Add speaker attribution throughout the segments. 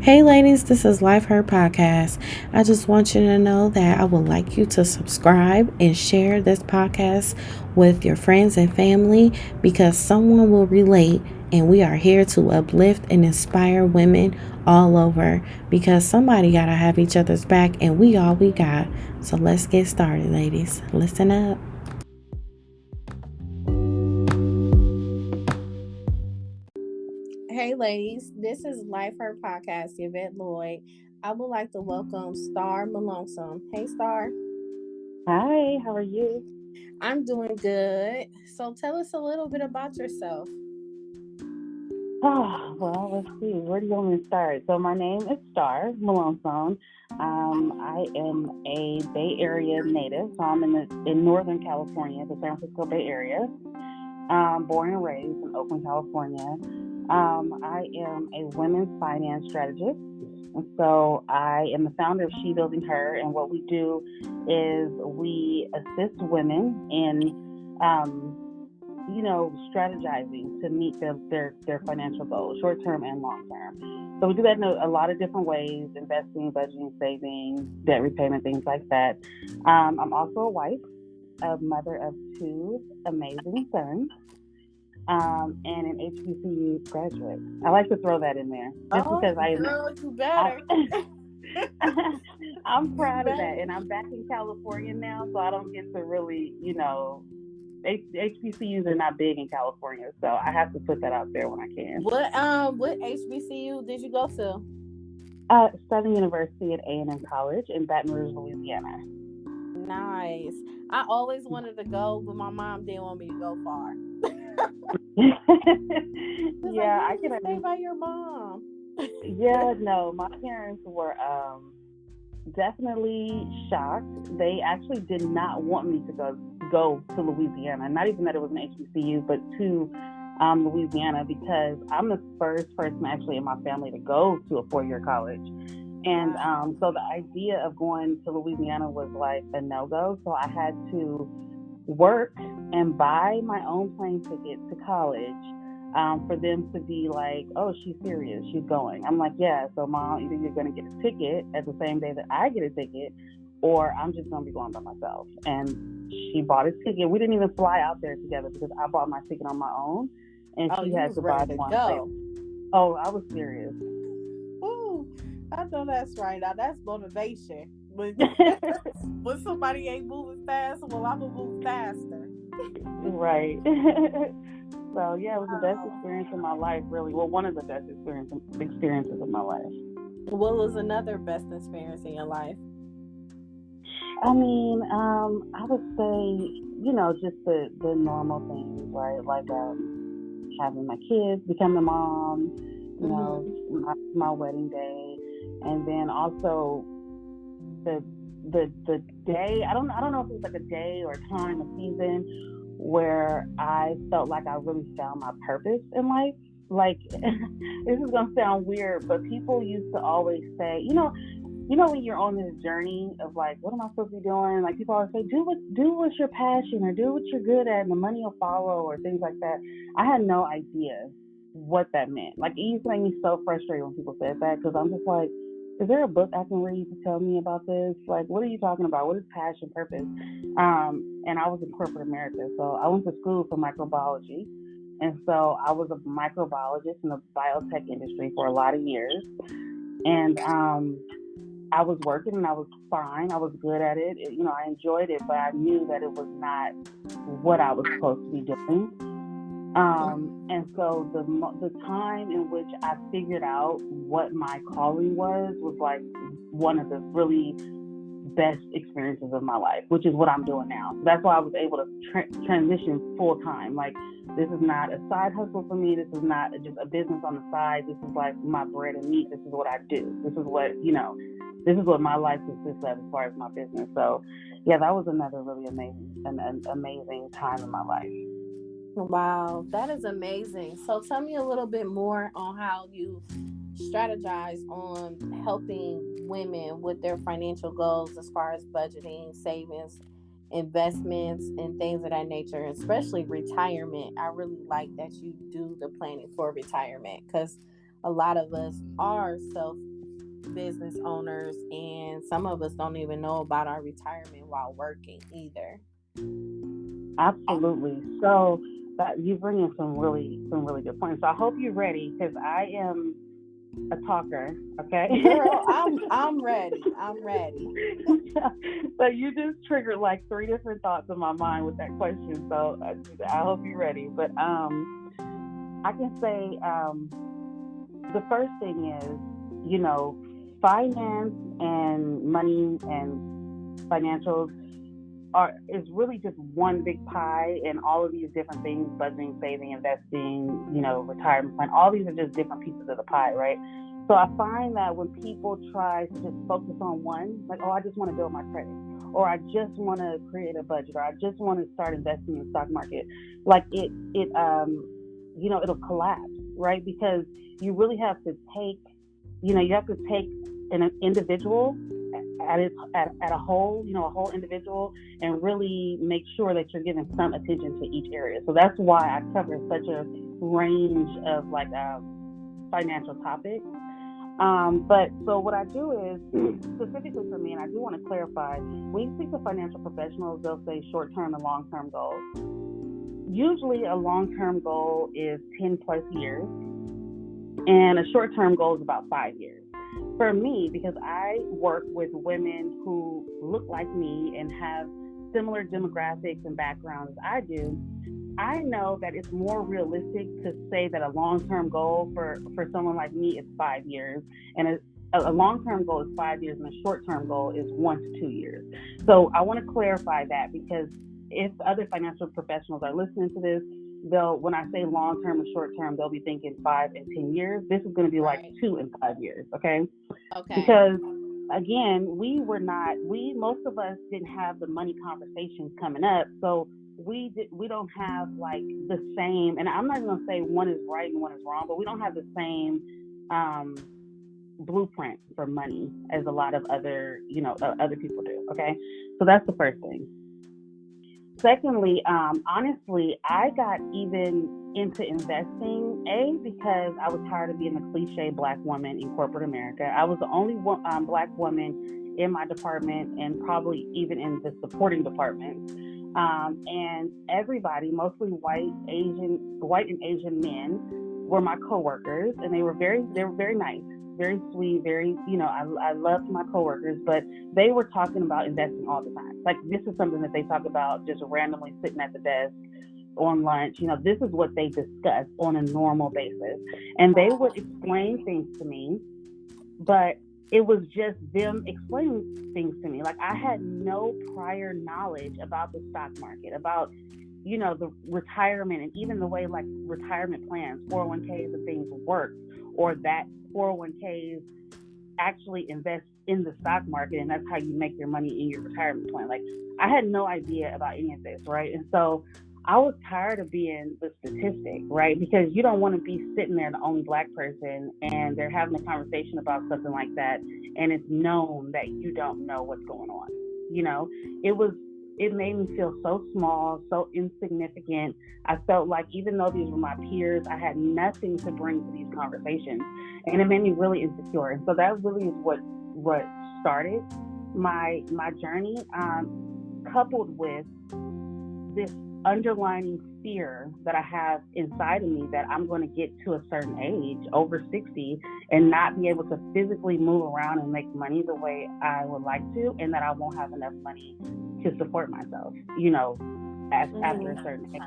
Speaker 1: Hey ladies, this is HER podcast. I just want you to know that I would like you to subscribe and share this podcast with your friends and family because someone will relate, and we are here to uplift and inspire women all over because somebody got to have each other's back, and we all we got. So let's get started, ladies. Listen up. Hey ladies, this is HER podcast, Yvette Lloyd. I would like to welcome Star Melancon. Hey Star.
Speaker 2: Hi, how are you?
Speaker 1: I'm doing good. So tell us a little bit about yourself.
Speaker 2: Oh, well, let's see. Where do you want me to start? So my name is Star Melancon. I am a Bay Area native. So I'm in Northern California, the San Francisco Bay Area. Born and raised in Oakland, California. I am a women's finance strategist. And so I am the founder of SHEbuildingHER, and what we do is we assist women in strategizing to meet their financial goals, short term and long term. So we do that in a lot of different ways: investing, budgeting, saving, debt repayment, things like that. I'm also a wife, a mother of two amazing sons, and an HBCU graduate. I like to throw that in there just because
Speaker 1: You better.
Speaker 2: I'm proud of that, and I'm back in California now, so I don't get to really, HBCUs are not big in California, so I have to put that out there when I can.
Speaker 1: What HBCU did you go to?
Speaker 2: Southern University at A&M College in Baton Rouge, Louisiana.
Speaker 1: Nice. I always wanted to go, but my mom didn't want me to go far.
Speaker 2: Yeah,
Speaker 1: I can stay by your mom.
Speaker 2: Yeah, no, my parents were definitely shocked. They actually did not want me to go to Louisiana. Not even that it was an HBCU, but to Louisiana, because I'm the first person actually in my family to go to a 4-year college. And so the idea of going to Louisiana was like a no-go. So I had to work and buy my own plane ticket to college for them to be like, oh, she's serious, she's going. I'm like, yeah. So Mom, either you're going to get a ticket at the same day that I get a ticket, or I'm just going to be going by myself. And she bought a ticket. We didn't even fly out there together because I bought my ticket on my own, and she had to buy the one. Oh, I was serious.
Speaker 1: Ooh, I know that's right. Now that's motivation. When somebody ain't moving fast, well, I'm gonna move faster.
Speaker 2: Right. So yeah, it was the best experience of my life, really. Well, one of the best experiences of my life.
Speaker 1: What was another best experience in your life?
Speaker 2: I mean, I would say, just the normal things, right? Like having my kids, becoming a mom, my wedding day, and then also the day. I don't know if it was like a day or a time, a season where I felt like I really found my purpose in life. Like, this is gonna sound weird, but people used to always say, when you're on this journey of like, what am I supposed to be doing? Like, people always say, do what's your passion, or do what you're good at, and the money will follow, or things like that. I had no idea what that meant. Like, it used to make me so frustrated when people said that, because I'm just like, is there a book I can read to tell me about this? Like, what are you talking about? What is passion, purpose? And I was in corporate America, so I went to school for microbiology. And so I was a microbiologist in the biotech industry for a lot of years. And I was working and I was fine. I was good at it. I enjoyed it, but I knew that it was not what I was supposed to be doing. And so the time in which I figured out what my calling was like one of the really best experiences of my life, which is what I'm doing now. So that's why I was able to transition full time. Like, this is not a side hustle for me. This is not just a business on the side. This is like my bread and meat. This is what I do. This is what my life consists of as far as my business. So yeah, that was another really amazing time in my life.
Speaker 1: Wow, that is amazing. So tell me a little bit more on how you strategize on helping women with their financial goals as far as budgeting, savings, investments, and things of that nature, especially retirement. I really like that you do the planning for retirement, because a lot of us are business owners, and some of us don't even know about our retirement while working either.
Speaker 2: Absolutely. So that you bring in some really good points. So I hope you're ready, because I am a talker. Okay,
Speaker 1: girl, I'm ready. I'm ready.
Speaker 2: So you just triggered like 3 different thoughts in my mind with that question. So I hope you're ready. But I can say the first thing is, finance and money and financials is really just one big pie, and all of these different things, budgeting, saving, investing, retirement plan, all these are just different pieces of the pie, right? So I find that when people try to just focus on one, like, oh, I just want to build my credit, or I just want to create a budget, or I just want to start investing in the stock market, like it'll collapse, right? Because you really have to take, an individual at a whole, a whole individual, and really make sure that you're giving some attention to each area. So that's why I cover such a range of financial topics. But so what I do is, specifically for me, and I do want to clarify, when you speak to financial professionals, they'll say short-term and long-term goals. Usually a long-term goal is 10 plus years, and a short-term goal is about 5 years. For me, because I work with women who look like me and have similar demographics and backgrounds as I do, I know that it's more realistic to say that a long-term goal for someone like me is 5 years, and a long-term goal is 5 years, and a short-term goal is 1 to 2 years. So I want to clarify that, because if other financial professionals are listening to this, when I say long-term and short-term, they'll be thinking 5 and 10 years. This is going to be like 2 and 5 years, okay?
Speaker 1: Okay.
Speaker 2: Because again, most of us didn't have the money conversations coming up, so we don't have like the same, and I'm not going to say one is right and one is wrong, but we don't have the same blueprint for money as a lot of other people do, okay? So that's the first thing. Secondly, honestly, I got even into investing, because I was tired of being the cliche Black woman in corporate America. I was the only Black woman in my department, and probably even in the supporting departments. And everybody, mostly white and Asian men, were my coworkers, and they were very nice, very sweet, very, I loved my coworkers, but they were talking about investing all the time. Like, this is something that they talk about just randomly sitting at the desk on lunch. This is what they discuss on a normal basis. And they would explain things to me, but it was just them explaining things to me. Like, I had no prior knowledge about the stock market, about, the retirement, and even the way like retirement plans, 401ks and things work, or that 401ks actually invest in the stock market, and that's how you make your money in your retirement plan. Like, I had no idea about any of this, right? And so I was tired of being the statistic, right? Because you don't want to be sitting there, the only Black person, and they're having a conversation about something like that, and it's known that you don't know what's going on. It made me feel so small, so insignificant. I felt like, even though these were my peers, I had nothing to bring to these conversations, and it made me really insecure. And so that really is what started my journey, coupled with this underlying fear that I have inside of me that I'm going to get to a certain age, over 60, and not be able to physically move around and make money the way I would like to, and that I won't have enough money to support myself, after a certain age.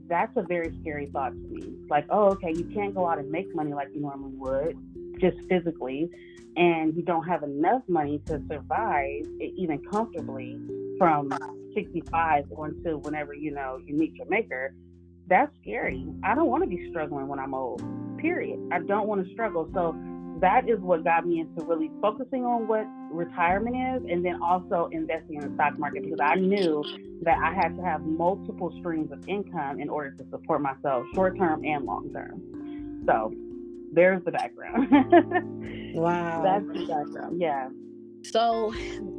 Speaker 2: That's a very scary thought to me. Like, oh, okay, you can't go out and make money like you normally would, just physically, and you don't have enough money to survive even comfortably from 65 on to whenever, you meet your maker. That's scary. I don't want to be struggling when I'm old, period. I don't want to struggle. So that is what got me into really focusing on what retirement is, and then also investing in the stock market, because I knew that I had to have multiple streams of income in order to support myself, short-term and long-term. So there's the background.
Speaker 1: Wow.
Speaker 2: That's the background. Yeah.
Speaker 1: So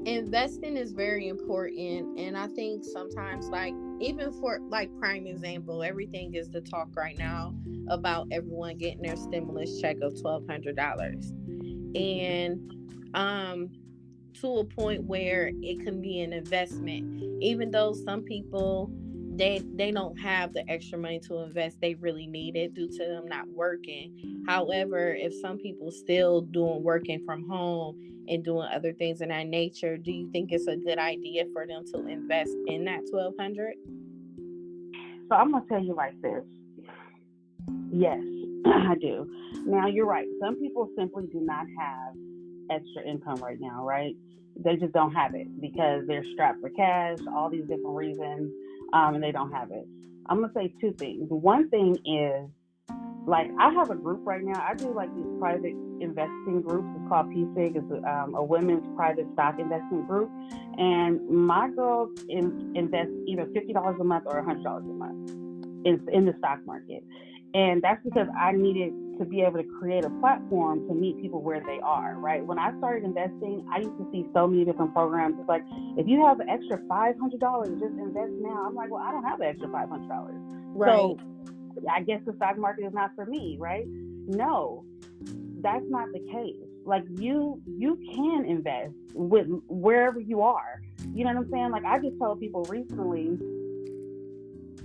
Speaker 1: investing is very important, and I think sometimes, like, even for like prime example, everything is the talk right now about everyone getting their stimulus check of $1,200, and to a point where it can be an investment, even though some people they don't have the extra money to invest. They really need it due to them not working. However, if some people still doing working from home and doing other things in that nature, do you think it's a good idea for them to invest in that 1200?
Speaker 2: So I'm gonna tell you like this. Yes, I do. Now you're right. Some people simply do not have extra income right now, right? They just don't have it because they're strapped for cash, all these different reasons, and they don't have it. I'm gonna say two things. One thing is, like, I have a group right now. I do like these private investing groups. It's called PSIG. It's a women's private stock investment group, and my girls invest either $50 a month or $100 a month in the stock market. And that's because I needed to be able to create a platform to meet people where they are, right? When I started investing, I used to see so many different programs. It's like, if you have an extra $500, just invest now. I'm like, well, I don't have the extra $500.
Speaker 1: Right.
Speaker 2: So I guess the stock market is not for me, right? No, that's not the case. Like, you can invest with wherever you are. You know what I'm saying? Like, I just told people recently,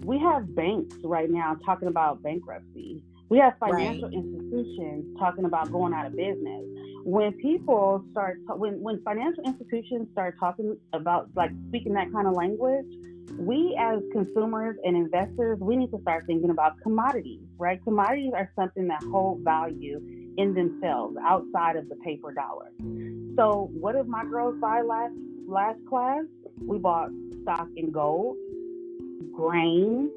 Speaker 2: we have banks right now talking about bankruptcy. We have financial institutions talking about going out of business. When people start, when financial institutions start talking about, like, speaking that kind of language, we as consumers and investors, we need to start thinking about commodities, right? Commodities are something that hold value in themselves outside of the paper dollar. So what did my girls buy last class? We bought stock in gold, grain,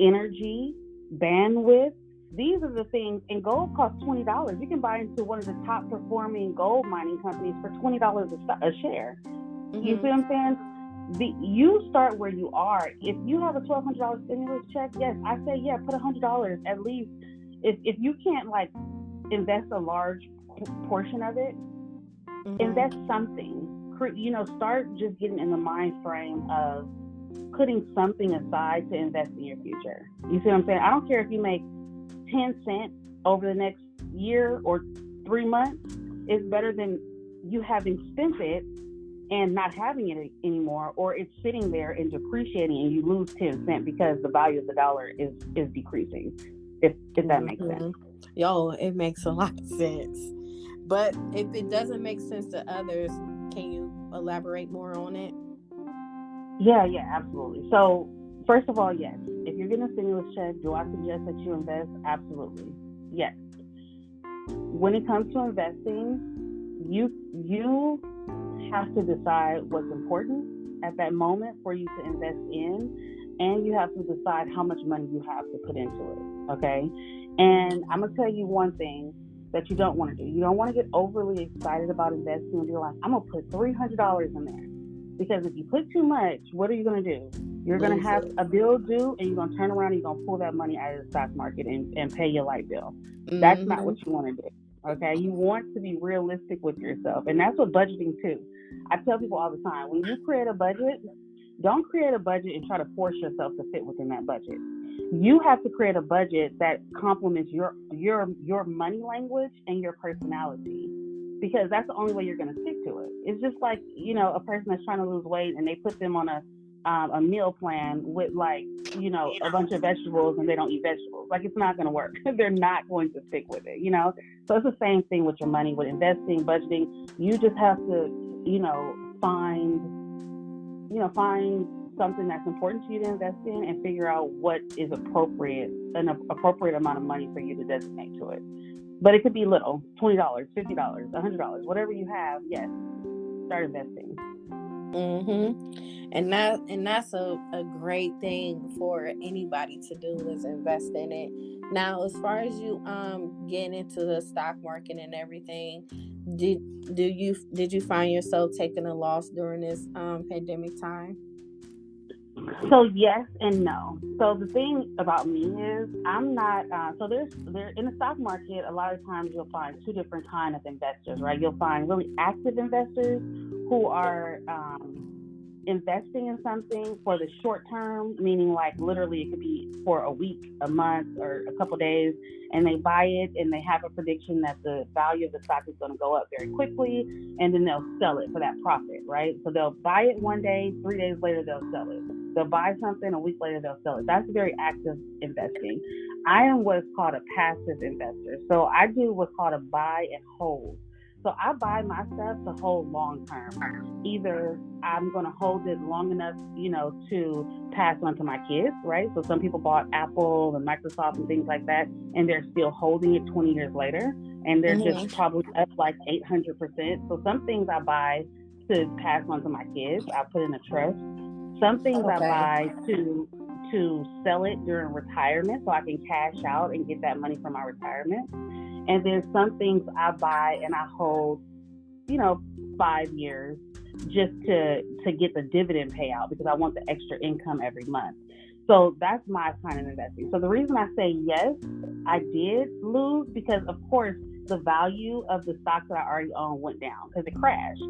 Speaker 2: energy, bandwidth. These are the things, and gold costs $20. You can buy into one of the top performing gold mining companies for $20 a share. Mm-hmm. You see what I'm saying? You start where you are. If you have a $1,200 stimulus check, yes, I say, yeah, put $100 at least. If you can't, like, invest a large portion of it, mm-hmm. invest something. Start just getting in the mind frame of putting something aside to invest in your future. You see what I'm saying? I don't care if you make 10 cents over the next year or 3 months. It's better than you having spent it and not having it anymore, or it's sitting there and depreciating and you lose 10 cents because the value of the dollar is decreasing, if that makes sense.
Speaker 1: Yo, it makes a lot of sense. But if it doesn't make sense to others, can you elaborate more on it?
Speaker 2: Yeah, absolutely. So, first of all, yes. If you're getting a stimulus check, do I suggest that you invest? Absolutely. Yes. When it comes to investing, you have to decide what's important at that moment for you to invest in, and you have to decide how much money you have to put into it, okay? And I'm going to tell you one thing that you don't want to do. You don't want to get overly excited about investing and be like, I'm going to put $300 in there. Because if you put too much, what are you going to do? You're going to have a bill due, and you're going to turn around and you're going to pull that money out of the stock market and pay your light bill. Mm-hmm. That's not what you want to do, okay? You want to be realistic with yourself, and that's what budgeting too. I tell people all the time, when you create a budget, don't create a budget and try to force yourself to fit within that budget. You have to create a budget that complements your money language and your personality, because that's the only way you're going to stick to it. It's just like, a person that's trying to lose weight and they put them on a meal plan with, like, a bunch of vegetables, and they don't eat vegetables. Like, it's not going to work. They're not going to stick with it, So it's the same thing with your money, with investing, budgeting. You just have to, find something that's important to you to invest in and figure out what is appropriate, an appropriate amount of money for you to designate to it. But it could be little, $20, $50, $100, whatever you have. Yes, start investing.
Speaker 1: Mm-hmm. And that's a great thing for anybody to do, is invest in it. Now, as far as you getting into the stock market and everything, did you find yourself taking a loss during this pandemic time?
Speaker 2: So yes and no. So the thing about me is I'm not. So there's in the stock market, a lot of times you'll find two different kinds of investors, right? You'll find really active investors who are investing in something for the short term, meaning like literally it could be for a week, a month, or a couple days, and they buy it and they have a prediction that the value of the stock is going to go up very quickly, and then they'll sell it for that profit, right? So they'll buy it one day, 3 days later they'll sell it. They'll buy something, a week later they'll sell it. That's very active investing. I am what's called a passive investor. So I do what's called a buy and hold. So I buy my stuff to hold long term. Either I'm going to hold it long enough, to pass on to my kids, right? So some people bought Apple and Microsoft and things like that, and they're still holding it 20 years later, and they're just probably up like 800%. So some things I buy to pass on to my kids. I put in a trust. Some things I buy to sell it during retirement so I can cash out and get that money from my retirement. And then some things I buy and I hold, 5 years just to get the dividend payout because I want the extra income every month. So that's my kind of investing. So the reason I say yes, I did lose because, of course, the value of the stocks that I already own went down because it crashed.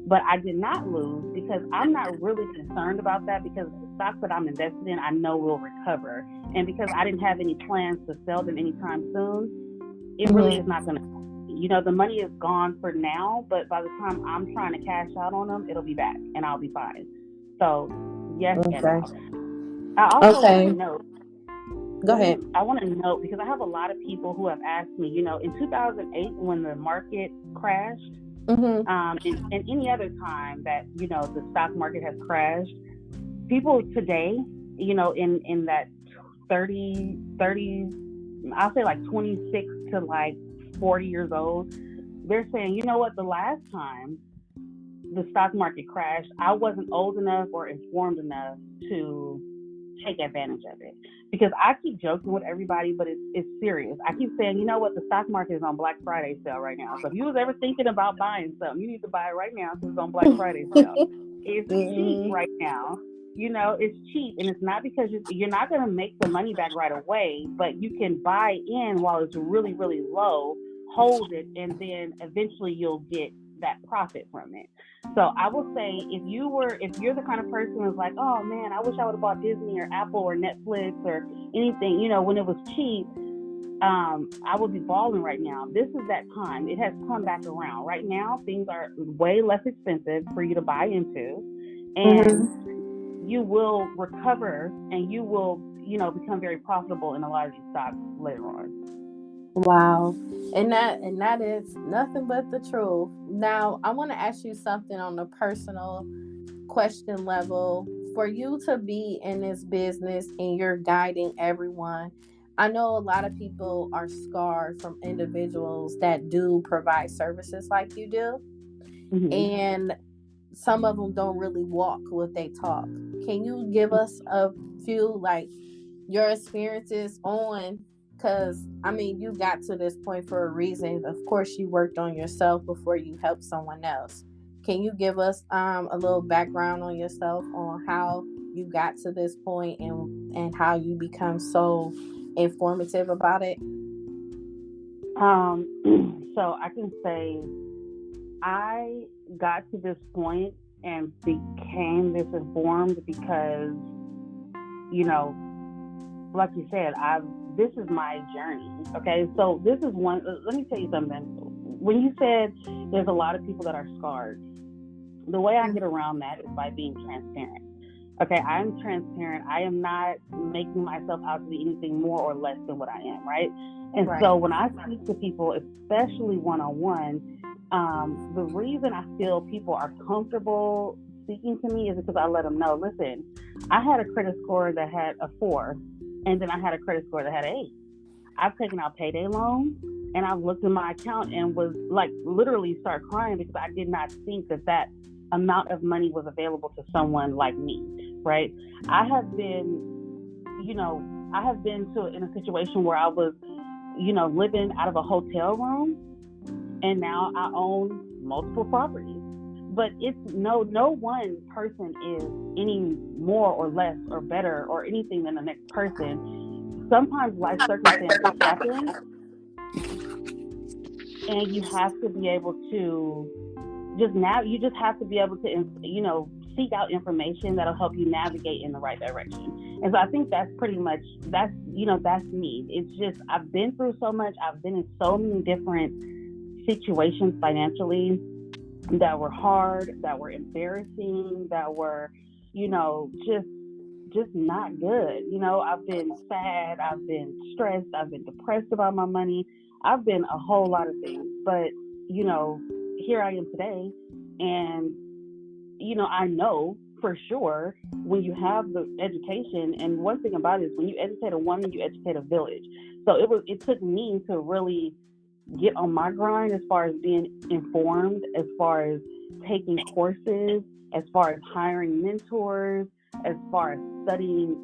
Speaker 2: But I did not lose because I'm not really concerned about that because the stocks that I'm invested in, I know will recover. And because I didn't have any plans to sell them anytime soon, it really is not going to, the money is gone for now, but by the time I'm trying to cash out on them, it'll be back and I'll be fine. So, yes and no. I also want to note.
Speaker 1: Go ahead.
Speaker 2: I want to note because I have a lot of people who have asked me, in 2008 when the market crashed, and any other time that, the stock market has crashed, people today, in that 30, I'll say like 26 to like 40 years old, they're saying, the last time the stock market crashed, I wasn't old enough or informed enough to take advantage of it. Because I keep joking with everybody, but it's serious. I keep saying, the stock market is on Black Friday sale right now. So if you was ever thinking about buying something, you need to buy it right now because it's on Black Friday sale. It's cheap right now. It's cheap. And it's not because you're not going to make the money back right away, but you can buy in while it's really, really low, hold it, and then eventually you'll get that profit from it. So I will say if you're the kind of person who's like, oh man, I wish I would have bought Disney or Apple or Netflix or anything, when it was cheap, I would be balling right now. This is that time. It has come back around. Right now, things are way less expensive for you to buy into, and you will recover and you will, become very profitable in a lot of these stocks later on.
Speaker 1: Wow. And that is nothing but the truth. Now, I want to ask you something on a personal question level. For you to be in this business and you're guiding everyone, I know a lot of people are scarred from individuals that do provide services like you do. And some of them don't really walk what they talk. Can you give us a few, like, your experiences on, because, you got to this point for a reason. Of course, you worked on yourself before you helped someone else. Can you give us a little background on yourself on how you got to this point and how you become so informative about it?
Speaker 2: So I can say I got to this point and became this informed because, like you said, this is my journey. Okay. So this is one, let me tell you something. When you said there's a lot of people that are scarred, the way I get around that is by being transparent. Okay. I'm transparent. I am not making myself out to be anything more or less than what I am. Right. And so when I speak to people, especially one-on-one, the reason I feel people are comfortable speaking to me is because I let them know, listen, I had a credit score that had a 4. And then I had a credit score that had an 8. I've taken out payday loans and I've looked at my account and was like literally start crying because I did not think that amount of money was available to someone like me, right? I have been in a situation where I was, living out of a hotel room and now I own multiple properties. But it's no one person is any more or less or better or anything than the next person. Sometimes life circumstances happen, and you have to be able to you just have to be able to, seek out information that'll help you navigate in the right direction. And so I think that's pretty much, that's me. It's just, I've been through so much. I've been in so many different situations financially that were hard, that were embarrassing, that were, just not good. I've been sad, I've been stressed, I've been depressed about my money. I've been a whole lot of things, but here I am today, and I know for sure when you have the education, and one thing about it is when you educate a woman, you educate a village. So it took me to really get on my grind as far as being informed, as far as taking courses, as far as hiring mentors, as far as studying,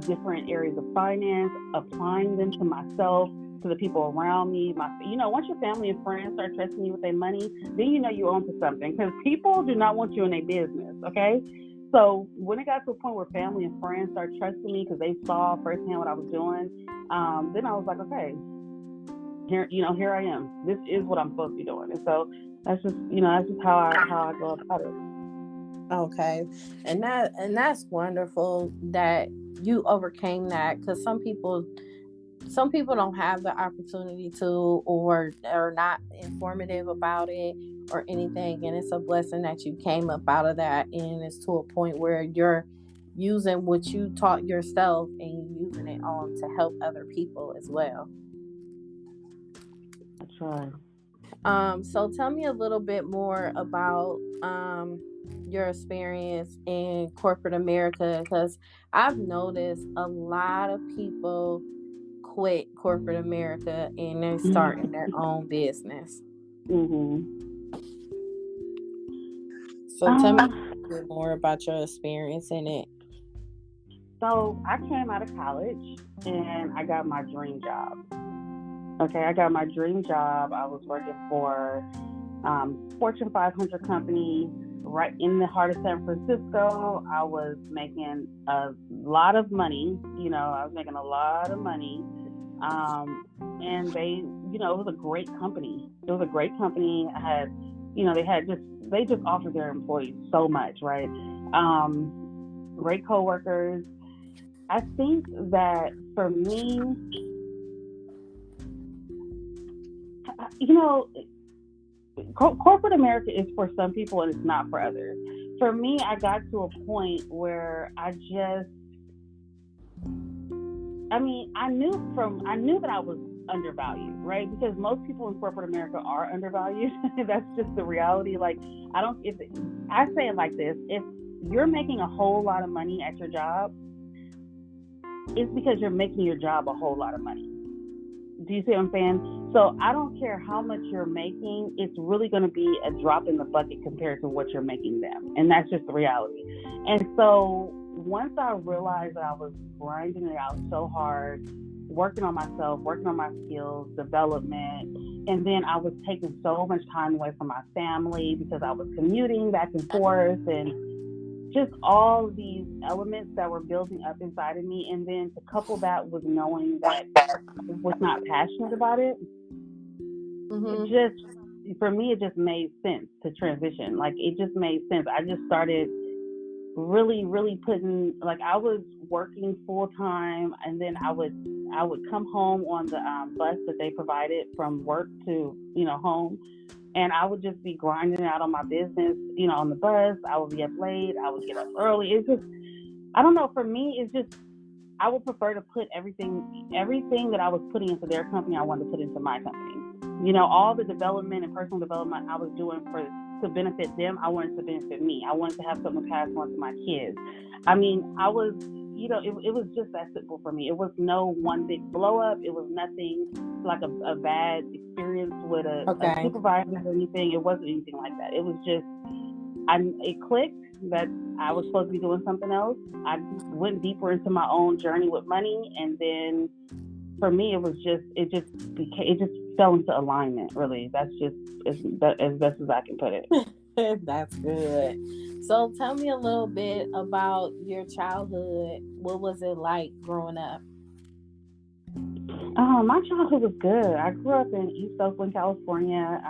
Speaker 2: different areas of finance, applying them to myself, to the people around me. Once your family and friends start trusting you with their money, then you're onto something, because people do not want you in their business, okay? So when it got to a point where family and friends started trusting me because they saw firsthand what I was doing, then I was like, okay, here I am. This is what I'm supposed to be doing. And so that's just how I go about it.
Speaker 1: Okay. And that's wonderful that you overcame that, because some people don't have the opportunity to, or are not informative about it or anything. And it's a blessing that you came up out of that, and it's to a point where you're using what you taught yourself and you're using it on to help other people as well.
Speaker 2: That's right.
Speaker 1: So tell me a little bit more about your experience in corporate America, because I've noticed a lot of people quit corporate America and they're starting their own business. So tell me a bit more about your experience in it.
Speaker 2: So I came out of college and I got my dream job. Okay, I got my dream job. I was working for Fortune 500 company right in the heart of San Francisco. I was making a lot of money. I was making a lot of money. And they, it was a great company. It was a great company. I had, they just offered their employees so much, right? Great coworkers. I think that for me, corporate America is for some people and it's not for others. For me, I got to a point where I knew that I was undervalued, right? Because most people in corporate America are undervalued. That's just the reality. Like, I say it like this: if you're making a whole lot of money at your job, it's because you're making your job a whole lot of money. Do you see what I'm saying? So I don't care how much you're making, it's really going to be a drop in the bucket compared to what you're making them. And that's just the reality. And so once I realized that I was grinding it out so hard, working on myself, working on my skills, development, and then I was taking so much time away from my family because I was commuting back and forth, and just all these elements that were building up inside of me. And then to couple that with knowing that I was not passionate about it, for me, it just made sense to transition. Like, it just made sense. I just started really, really putting, like, I was working full time, and then I would come home on the bus that they provided from work to, home. And I would just be grinding out on my business, on the bus. I would be up late. I would get up early. It's just, I don't know. For me, it's just, I would prefer to put everything that I was putting into their company, I wanted to put into my company. All the development and personal development I was doing to benefit them, I wanted to benefit me. I wanted to have something passed on to my kids. I mean, I was, it was just that simple for me. It was no one big blow up. It was nothing like a bad experience with a supervisor or anything. It wasn't anything like that. It was just, it clicked that I was supposed to be doing something else. I went deeper into my own journey with money, and then for me, it just fell into alignment. Really, that's just as best as I can put it.
Speaker 1: That's good. So tell me a little bit about your childhood. What was it like growing up?
Speaker 2: My childhood was good. I grew up in East Oakland, California.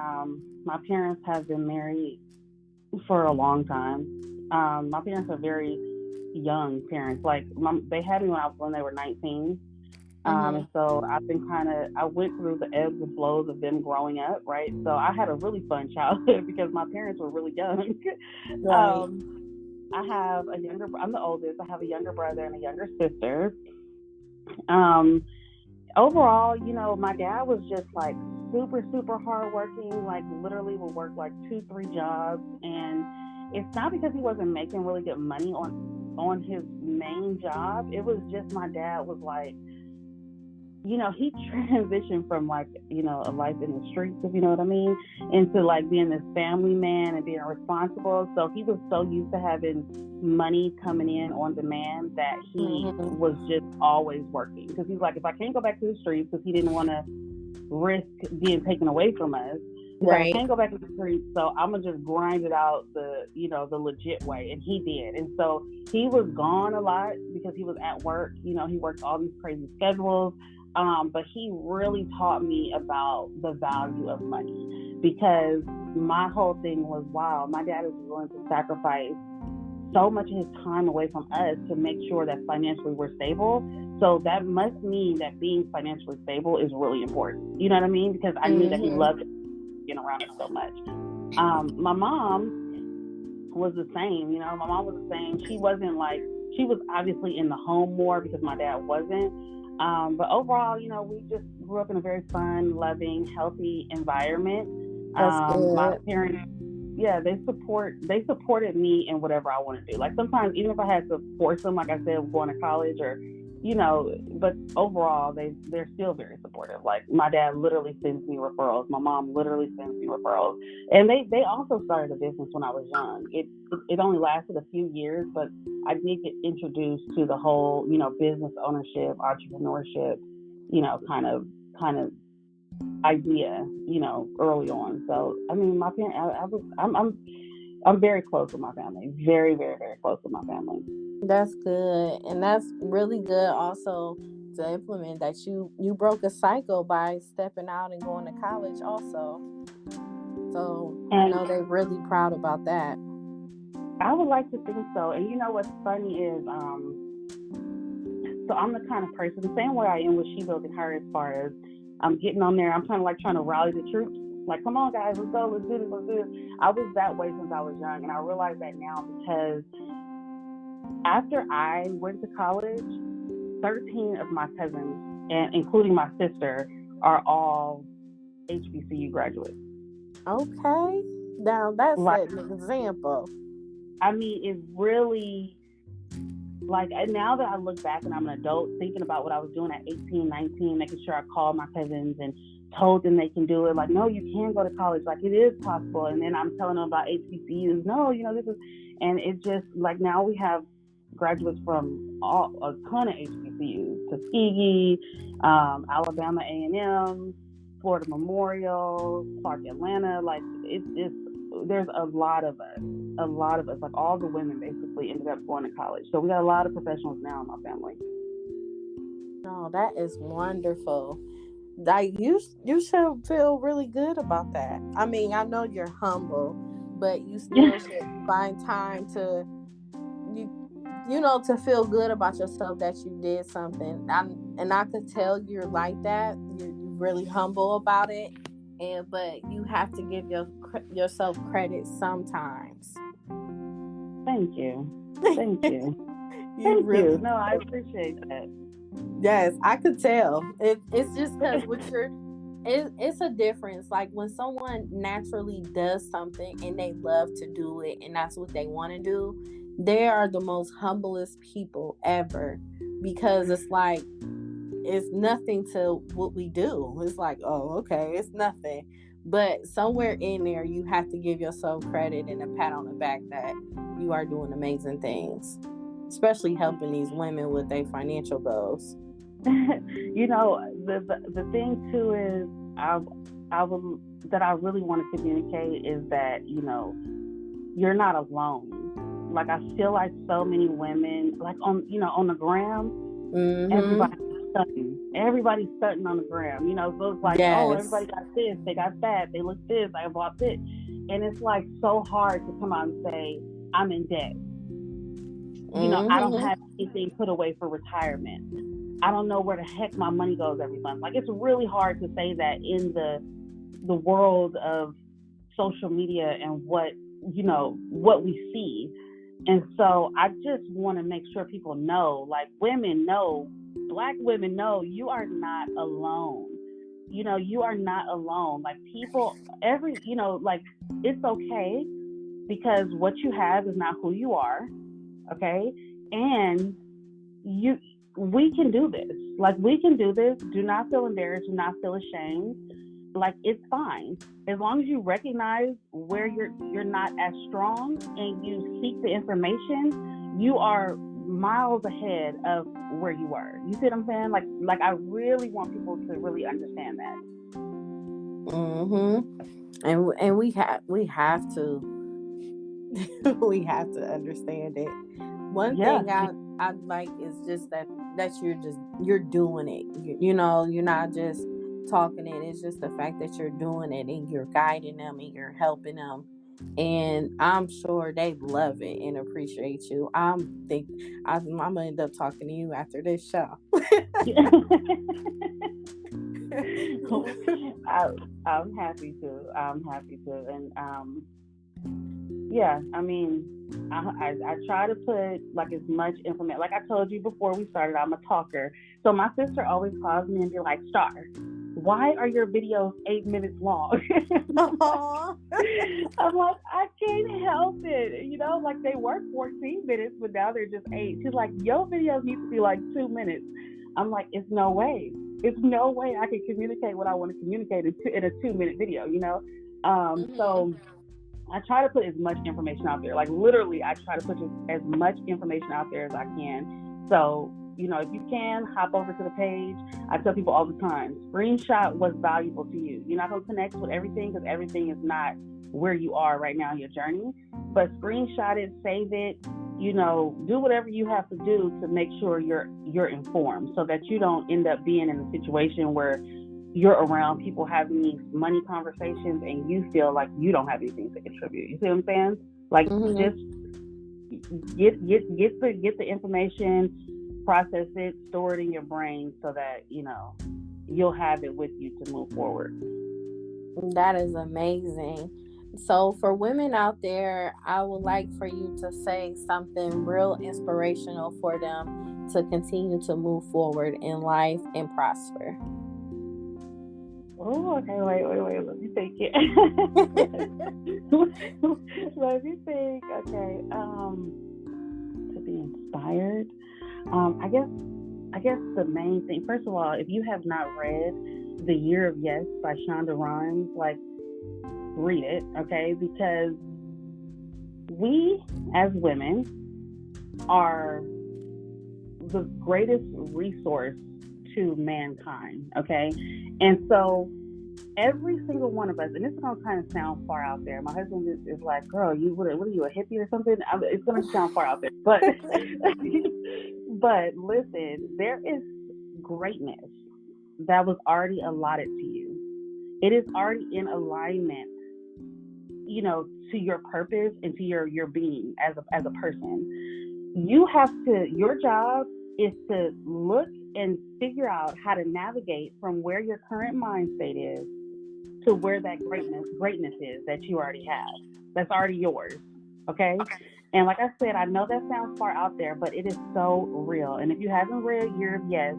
Speaker 2: My parents have been married for a long time. My parents are very young parents. Like they had me when they were 19. And so I went through the ebbs and flows of them growing up, right? So I had a really fun childhood because my parents were really young.
Speaker 1: Right.
Speaker 2: I'm the oldest. I have a younger brother and a younger sister. Um, Overall, my dad was just like super, super hardworking, like literally would work like 2, 3 jobs. And it's not because he wasn't making really good money on his main job. It was just my dad was like, he transitioned from like, a life in the streets, if you know what I mean, into like being this family man and being responsible. So he was so used to having money coming in on demand that he was just always working. Because he's like, if I can't go back to the streets, because he didn't want to risk being taken away from us. Right. I can't go back to the streets, so I'm gonna just grind it out the legit way, and he did. And so he was gone a lot because he was at work. He worked all these crazy schedules. But he really taught me about the value of money, because my whole thing was, wow, my dad is willing to sacrifice so much of his time away from us to make sure that financially we're stable. So that must mean that being financially stable is really important. You know what I mean? Because I knew that he loved being around us so much. My mom was the same. My mom was the same. She was obviously in the home more because my dad wasn't. But overall, we just grew up in a very fun, loving, healthy environment. My parents, they supported me in whatever I want to do. Like sometimes, even if I had to force them, like I said, going to college or, but overall, they're still very supportive. Like my dad literally sends me referrals. My mom literally sends me referrals. And they also started a business when I was young. It only lasted a few years, but I did get introduced to the whole, business ownership, entrepreneurship, kind of idea, early on. So, I mean, my parents, I'm very close with my family. Very, very, very close with my family.
Speaker 1: That's good. And that's really good also to implement that you broke a cycle by stepping out and going to college also. So I know they're really proud about that.
Speaker 2: I would like to think so. And what's funny is, so I'm the kind of person, the same way I am with SHEbuildingHER, as far as I'm getting on there, I'm kind of like trying to rally the troops. Like, come on, guys, let's go, let's do this, let's do this. I was that way since I was young, and I realize that now because after I went to college, 13 of my cousins, and including my sister, are all HBCU graduates.
Speaker 1: Okay. Now that's an example.
Speaker 2: I mean, it's really, like, now that I look back and I'm an adult, thinking about what I was doing at 18, 19, making sure I called my cousins and told them they can do it. Like, no, you can go to college. Like, it is possible. And then I'm telling them about HBCUs. No, this is, and it just, like, now we have graduates from a ton of HBCUs, Tuskegee, Alabama A&M, Florida Memorial, Clark Atlanta. Like, there's a lot of us, like all the women basically ended up going to college. So we got a lot of professionals now in my family.
Speaker 1: No, that is wonderful. Like you should feel really good about that. I mean, I know you're humble, but you still should find time to to feel good about yourself that you did something. And I could tell you're like that. You're really humble about it. But you have to give yourself credit sometimes.
Speaker 2: Thank you. Thank you. Thank you. No, I appreciate that.
Speaker 1: Yes, I could tell. It's just because it's a difference. Like when someone naturally does something and they love to do it and that's what they want to do, they are the most humblest people ever, because it's like, it's nothing to what we do. It's like, oh, okay, it's nothing. But somewhere in there, you have to give yourself credit and a pat on the back that you are doing amazing things, especially helping these women with their financial goals.
Speaker 2: The thing too is, that I really want to communicate is that, you're not alone. Like, I feel like so many women, like on the gram, everybody's stunting on the gram, so it's like, oh, everybody got this, they got that, they look this, I bought this. And it's like so hard to come out and say, I'm in debt. I don't have anything put away for retirement. I don't know where the heck my money goes every month. Like, it's really hard to say that in the world of social media and what we see. And so I just want to make sure people know, like, women know, Black women know, you are not alone. You are not alone. Like, people, like, it's okay, because what you have is not who you are. Okay. And we can do this. Like, we can do this. Do not feel embarrassed. Do not feel ashamed. Like, it's fine. As long as you recognize where you're not as strong and you seek the information, you are miles ahead of where you were. You see what I'm saying? Like I really want people to really understand that.
Speaker 1: And we have to we have to understand it. One thing I like is just that you're doing it. You're not just talking it. It's just the fact that you're doing it and you're guiding them and you're helping them. And I'm sure they love it and appreciate you. I'm gonna end up talking to you after this show.
Speaker 2: I'm happy to. And yeah, I mean, I try to put like as much information. Like I told you before we started, I'm a talker. So my sister always calls me and be like, Star, why are your videos 8 minutes long? I'm like, I can't help it. Like, they were 14 minutes, but now they're just 8. She's like, your videos need to be like 2 minutes. I'm like, it's no way I can communicate what I want to communicate in a 2-minute video, So I try to put as much information out there. Like, literally, I try to put as much information out there as I can. So, if you can, hop over to the page. I tell people all the time, screenshot what's valuable to you. You're not going to connect with everything, because everything is not where you are right now in your journey. But screenshot it, save it, do whatever you have to do to make sure you're informed, so that you don't end up being in a situation where you're around people having these money conversations and you feel like you don't have anything to contribute. You see what I'm saying? Like, just get the information, process it, store it in your brain, so that you'll have it with you to move forward.
Speaker 1: That is amazing. So for women out there, I would like for you to say something real inspirational for them to continue to move forward in life and prosper.
Speaker 2: Oh, okay. Wait. Let me think it. Let me think. Okay. To be inspired. I guess the main thing. First of all, if you have not read The Year of Yes by Shonda Rhimes, like, read it, okay? Because we as women are the greatest resource to mankind, okay? And so every single one of us, and this is going to kind of sound far out there. My husband is like, girl, what are you, a hippie or something? It's going to sound far out there. But, but listen, there is greatness that was already allotted to you. It is already in alignment, to your purpose and to your being as a person. Your job is to look and figure out how to navigate from where your current mind state is to where that greatness is that you already have. That's already yours. Okay? And like I said, I know that sounds far out there, but it is so real. And if you haven't read Year of Yes,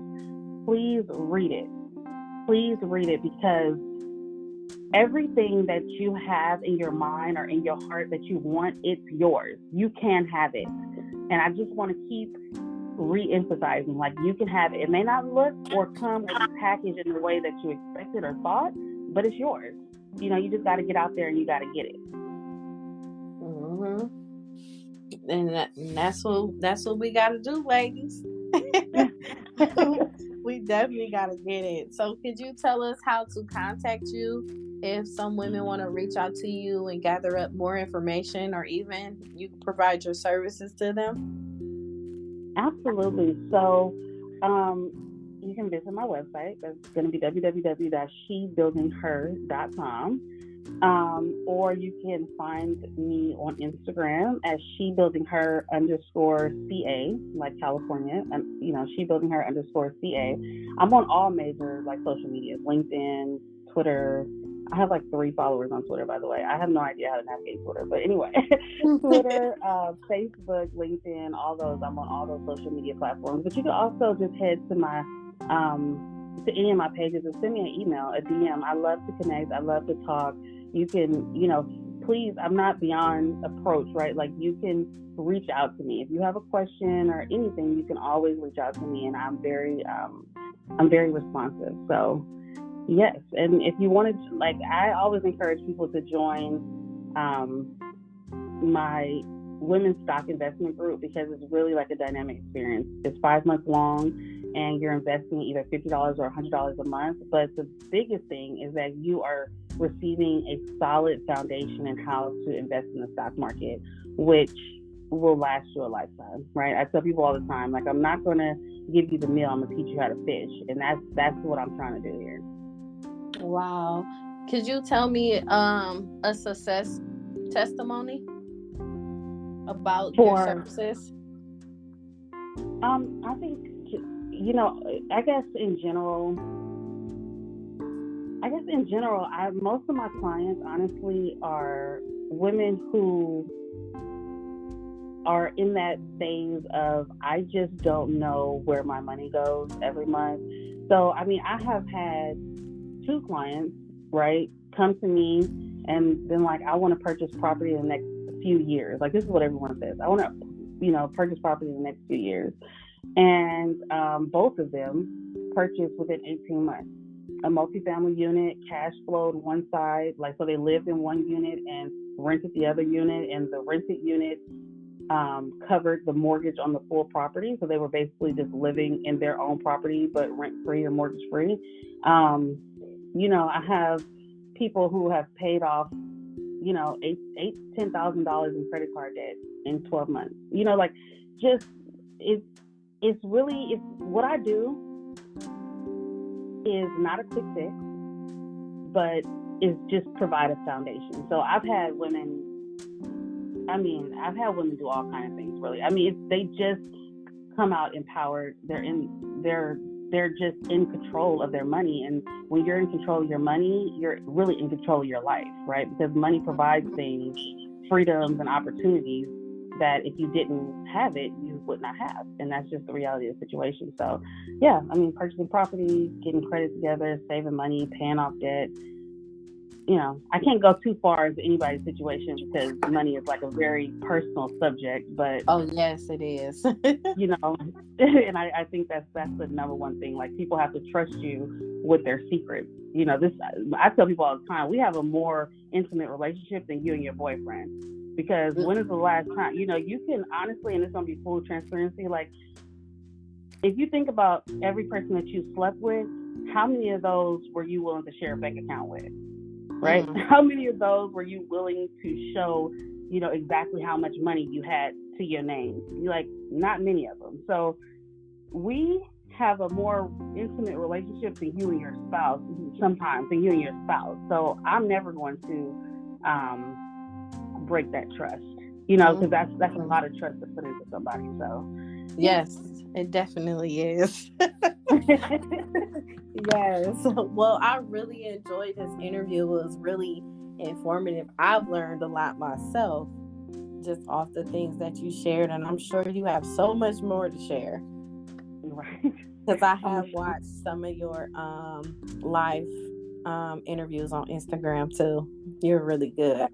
Speaker 2: please read it. Please read it, because everything that you have in your mind or in your heart that you want, it's yours. You can have it. And I just want to keep re-emphasizing, like, you can have it. It may not look or come or be packaged in the way that you expected or thought, but it's yours. You just got to get out there and you got to get it.
Speaker 1: And that's what we got to do, ladies. We definitely got to get it. So could you tell us how to contact you if some women want to reach out to you and gather up more information, or even you provide your services to them?
Speaker 2: Absolutely. So you can visit my website. That's going to be www.SHEbuildingHER.com. Or you can find me on Instagram at SHEbuildingHER_CA, like California, SHEbuildingHER_CA. I'm on all major like social media, LinkedIn, Twitter. I have like 3 followers on Twitter, by the way. I have no idea how to navigate Twitter, but anyway, Twitter, Facebook, LinkedIn, all those. I'm on all those social media platforms. But you can also just head to my to any of my pages and send me an email, a DM. I love to connect. I love to talk. You can, please, I'm not beyond approach, right? Like, you can reach out to me. If you have a question or anything, you can always reach out to me, and I'm very responsive. So, yes. And if you wanted to, I always encourage people to join my women's stock investment group, because it's really like a dynamic experience. It's 5 months long, and you're investing either $50 or $100 a month. But the biggest thing is that you are receiving a solid foundation in how to invest in the stock market, which will last you a lifetime, right? I tell people all the time, like, I'm not going to give you the meal, I'm going to teach you how to fish. And that's what I'm trying to do here.
Speaker 1: Wow. Could you tell me a success testimony about your services?
Speaker 2: I think, I guess in general, most of my clients, honestly, are women who are in that phase of, I just don't know where my money goes every month. So, I have had 2 clients, right, come to me and been like, I want to purchase property in the next few years. Like, this is what everyone says. I want to, purchase property in the next few years. And both of them purchased within 18 months. A multifamily unit, cash flowed one side, so they lived in one unit and rented the other unit, and the rented unit covered the mortgage on the full property. So they were basically just living in their own property, but rent-free or mortgage-free. I have people who have paid off, $10,000 in credit card debt in 12 months. It's what I do is not a quick fix, but is just provide a foundation. So I've had women do all kinds of things, really. They just come out empowered. They're just in control of their money. And when you're in control of your money, you're really in control of your life, right? Because money provides things, freedoms and opportunities that if you didn't have it, you would not have. And that's just the reality of the situation. So, yeah, purchasing property, getting credit together, saving money, paying off debt. I can't go too far into anybody's situation because money is like a very personal subject. But
Speaker 1: oh, yes, it is.
Speaker 2: And I think that's the number one thing. Like, people have to trust you with their secrets. I tell people all the time, we have a more intimate relationship than you and your boyfriend. Because when is the last time, you can honestly, and it's going to be full transparency, like, if you think about every person that you slept with, how many of those were you willing to share a bank account with, right? Mm-hmm. How many of those were you willing to show, exactly how much money you had to your name? Not many of them. So we have a more intimate relationship than you and your spouse, sometimes, than you and your spouse. So I'm never going to break that trust, because that's a lot of trust to put into somebody. So
Speaker 1: yes, it definitely is. Yes. Well, I really enjoyed this interview. It was really informative. I've learned a lot myself just off the things that you shared, and I'm sure you have so much more to share.
Speaker 2: Right.
Speaker 1: Because I have watched some of your live interviews on Instagram too. You're really good.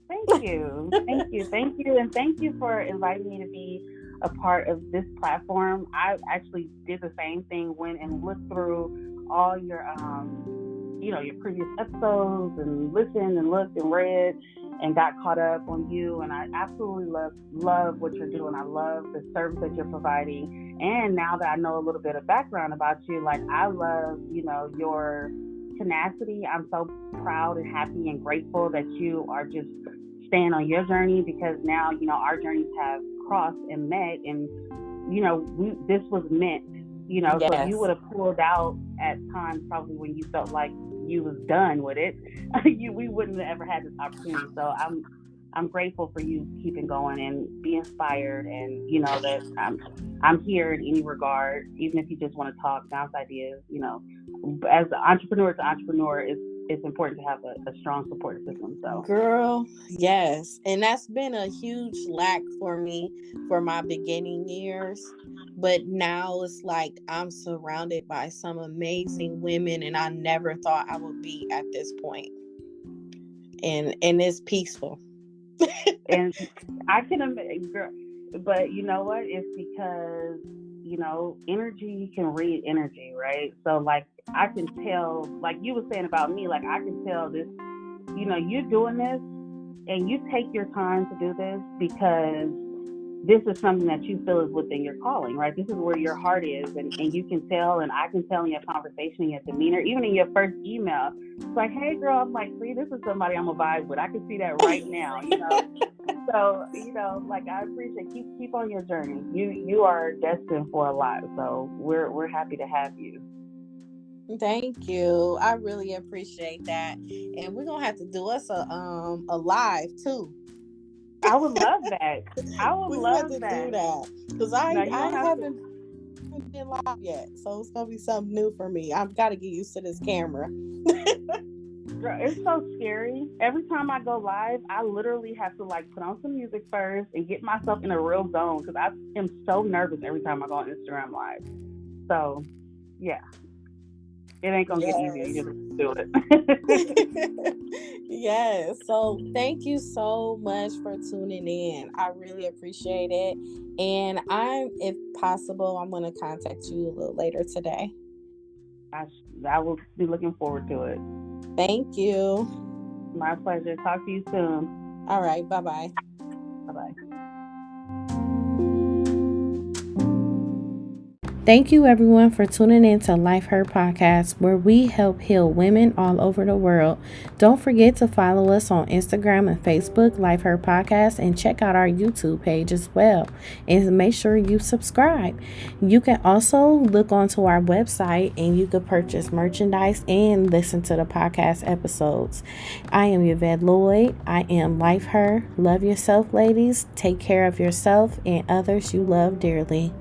Speaker 2: Thank you. Thank you. And thank you for inviting me to be a part of this platform. I actually did the same thing, went and looked through all your, your previous episodes and listened and looked and read and got caught up on you. And I absolutely love what you're doing. I love the service that you're providing. And now that I know a little bit of background about you, I love, your tenacity. I'm so proud and happy and grateful that you are just staying on your journey, because now, our journeys have crossed and met, and, this was meant So if you
Speaker 1: Yes.
Speaker 2: would have pulled out at times probably when you felt like you was done with it, we wouldn't have ever had this opportunity. So I'm grateful for you keeping going and be inspired, and that I'm here in any regard, even if you just want to talk, bounce ideas. As an entrepreneur to entrepreneur, it's important to have a strong support system. So,
Speaker 1: Girl, yes. And that's been a huge lack for me for my beginning years. But now it's like I'm surrounded by some amazing women, and I never thought I would be at this point. And it's peaceful.
Speaker 2: and I can imagine, but you know what? It's because energy. You can read energy, right? So like I can tell, like you were saying about me, like I can tell this. You're doing this, and you take your time to do this because this is something that you feel is within your calling, right? This is where your heart is, and you can tell, and I can tell in your conversation, in your demeanor, even in your first email. It's like, hey, girl, I'm like, see, this is somebody I'm a vibe with. I can see that right now, So, like I appreciate keep on your journey. You are destined for a lot. So we're happy to have you.
Speaker 1: Thank you. I really appreciate that. And we're gonna have to do us a live too.
Speaker 2: I would love that. I would
Speaker 1: We
Speaker 2: love
Speaker 1: have to
Speaker 2: that.
Speaker 1: do that because
Speaker 2: Now
Speaker 1: I
Speaker 2: you don't have
Speaker 1: haven't been live yet, so it's gonna be something new for me. I've got to get used to this camera.
Speaker 2: Girl, it's so scary. Every time I go live, I literally have to like put on some music first and get myself in a real zone because I am so nervous every time I go on Instagram live. So, yeah, it ain't gonna get easier. You just do it.
Speaker 1: Yes. So thank you so much for tuning in. I really appreciate it. And if possible, I'm going to contact you a little later today.
Speaker 2: I will be looking forward to it.
Speaker 1: Thank you.
Speaker 2: My pleasure. Talk to you soon.
Speaker 1: All right. Bye-bye.
Speaker 2: Bye-bye.
Speaker 1: Thank you, everyone, for tuning in to LifeHER Podcast, where we help heal women all over the world. Don't forget to follow us on Instagram and Facebook, LifeHER Podcast, and check out our YouTube page as well. And make sure you subscribe. You can also look onto our website and you can purchase merchandise and listen to the podcast episodes. I am Yvette Lloyd. I am LifeHER. Love yourself, ladies. Take care of yourself and others you love dearly.